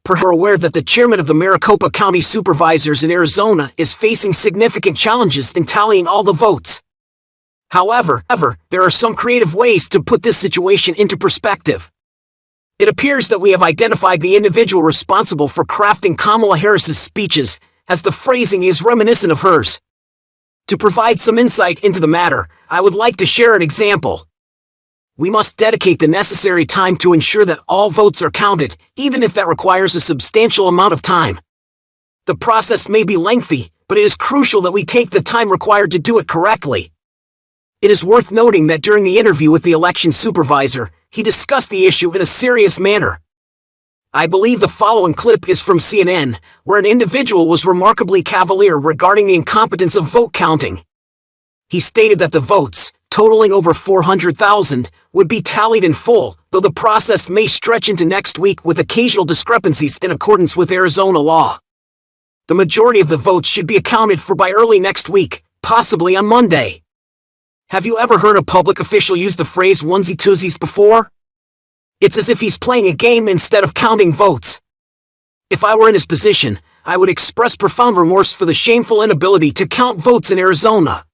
Perhaps you're aware that the chairman of the Maricopa County Supervisors in Arizona is facing significant challenges in tallying all the votes. However, there are some creative ways to put this situation into perspective. It appears that we have identified the individual responsible for crafting Kamala Harris's speeches, as the phrasing is reminiscent of hers. To provide some insight into the matter, I would like to share an example. We must dedicate the necessary time to ensure that all votes are counted, even if that requires a substantial amount of time. The process may be lengthy, but it is crucial that we take the time required to do it correctly. It is worth noting that during the interview with the election supervisor, he discussed the issue in a serious manner. I believe the following clip is from CNN, where an individual was remarkably cavalier regarding the incompetence of vote counting. He stated that the votes, totaling over 400,000, would be tallied in full, though the process may stretch into next week with occasional discrepancies in accordance with Arizona law. The majority of the votes should be accounted for by early next week, possibly on Monday. Have you ever heard a public official use the phrase onesie-twosies before? It's as if he's playing a game instead of counting votes. If I were in his position, I would express profound remorse for the shameful inability to count votes in Arizona.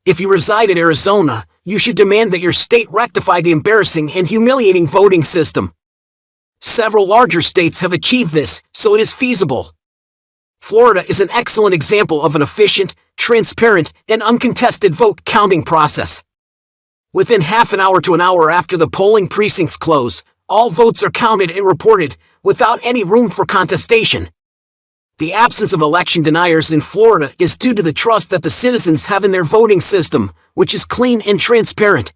If you reside in Arizona, you should demand that your state rectify the embarrassing and humiliating voting system. Several larger states have achieved this, so it is feasible. Florida is an excellent example of an efficient, transparent, and uncontested vote counting process. Within half an hour to an hour after the polling precincts close, all votes are counted and reported, without any room for contestation. The absence of election deniers in Florida is due to the trust that the citizens have in their voting system, which is clean and transparent.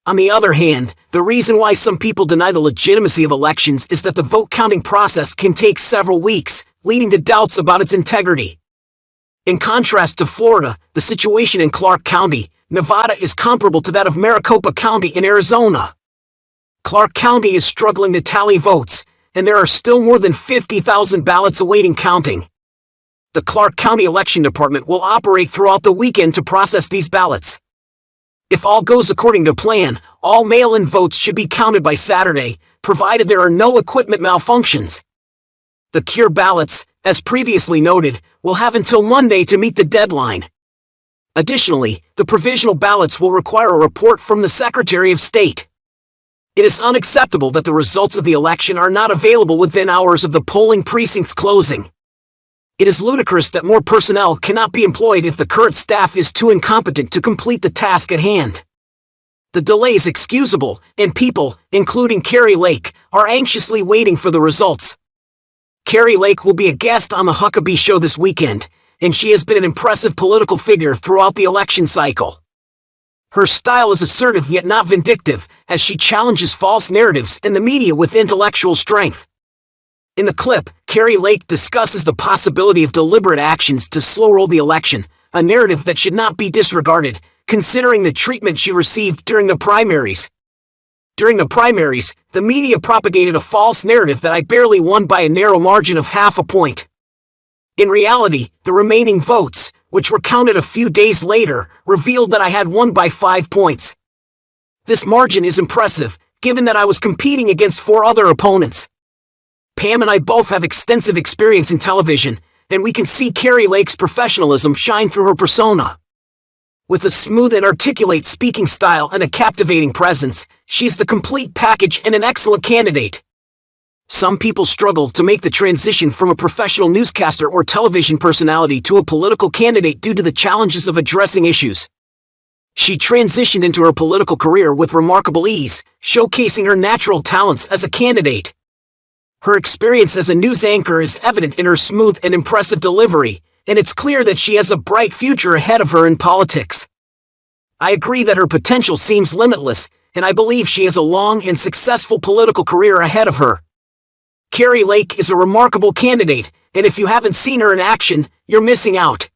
On the other hand, the reason why some people deny the legitimacy of elections is that the vote counting process can take several weeks, leading to doubts about its integrity. In contrast to Florida, the situation in Clark County, Nevada is comparable to that of Maricopa County in Arizona. Clark County is struggling to tally votes, and there are still more than 50,000 ballots awaiting counting. The Clark County Election Department will operate throughout the weekend to process these ballots. If all goes according to plan, all mail-in votes should be counted by Saturday, provided there are no equipment malfunctions. The cure ballots, as previously noted, will have until Monday to meet the deadline. Additionally, the provisional ballots will require a report from the Secretary of State. It is unacceptable that the results of the election are not available within hours of the polling precincts closing. It is ludicrous that more personnel cannot be employed if the current staff is too incompetent to complete the task at hand. The delay is excusable, and people, including Kari Lake, are anxiously waiting for the results. Kari Lake will be a guest on the Huckabee Show this weekend, and she has been an impressive political figure throughout the election cycle. Her style is assertive yet not vindictive, as she challenges false narratives in the media with intellectual strength. In the clip, Kari Lake discusses the possibility of deliberate actions to slow-roll the election, a narrative that should not be disregarded, considering the treatment she received during the primaries. During the primaries, the media propagated a false narrative that I barely won by a narrow margin of half a point. In reality, the remaining votes, which were counted a few days later, revealed that I had won by 5 points. This margin is impressive, given that I was competing against 4 other opponents. Pam and I both have extensive experience in television, and we can see Kari Lake's professionalism shine through her persona. With a smooth and articulate speaking style and a captivating presence, she's the complete package and an excellent candidate. Some people struggle to make the transition from a professional newscaster or television personality to a political candidate due to the challenges of addressing issues. She transitioned into her political career with remarkable ease, showcasing her natural talents as a candidate. Her experience as a news anchor is evident in her smooth and impressive delivery, and it's clear that she has a bright future ahead of her in politics. I agree that her potential seems limitless, and I believe she has a long and successful political career ahead of her. Kari Lake is a remarkable candidate, and if you haven't seen her in action, you're missing out.